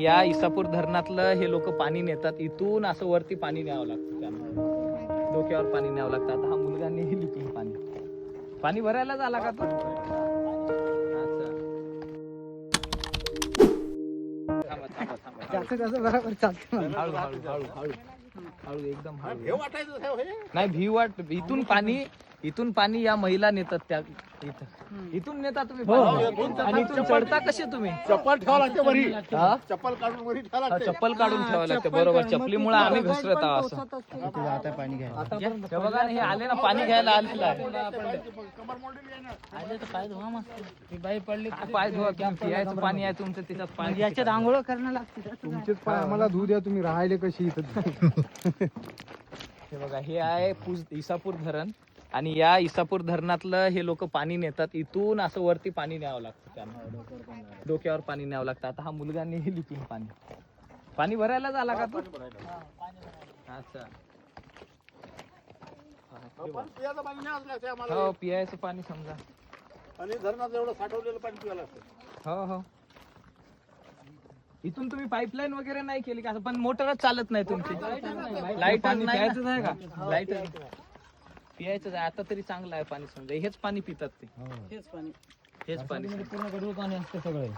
या इसापूर धरणातलं हे लोक पाणी नेतात, इथून असं वरती पाणी न्यावं लागतं, त्यांना डोक्यावर पाणी न्यावं लागतं. आता हा मुलगा नेईल इथून पाणी भरायला झाला का तो? अच्छा. बरोबर चालतं. हळू हळू हळू हळू हळू एकदम हळू. नाही इथून पाणी या महिला नेतात, त्या इथून नेता तुम्ही पाणी. आणि इथून चढता कसे तुम्ही? चप्पल ठेवा लागते वरी. हा? चप्पल काढून वरी ठेवा लागते. चप्पल काढून ठेवावं लागतं, बरोबर. चपलीमुळे आम्ही घसरत आहोत असं. आता पाणी घ्या. हे बघा ना, हे आले ना, पाणी घ्यायला आलेलं आहे. कमर मोडलेली आहे ना. पाय धुवा, तुम्ही पियाचं पाणी आहे तुमचं, त्याच्यात पाणी. याच्यात आंघोळ करणं लागते. तुमचेच पाय आम्हाला धुऊ द्या, तुम्ही राहिले कशी इथं. हे बघा, हे आहे इसापूर धरण. आणि या इसापूर धरणातलं हे लोक पाणी नेतात, इथून असं वरती पाणी न्यावं लागतं, त्यांना डोक्यावर पाणी न्यावं लागतं. आता हा मुलगा नेईल इथून पाणी भरायला झाला का तो? अच्छा. पण पियाचं पाणी नाही असलं आम्हाला. हो, पियाचं पाणी समजा. आणि धरणात एवढं साठवलेलं पाणी पिवायला लागतं. हो हो. इथून तुम्ही पाईपलाईन वगैरे नाही केली का? पण मोटरच चालत नाही तुमची. लाईट प्यायचं आहे का? लाईट पियायचं आहे. आता तरी चांगलं आहे पाणी, समजा हेच पाणी पितात ते. हेच पाणी पूर्ण गढूळ पाणी असते सगळे.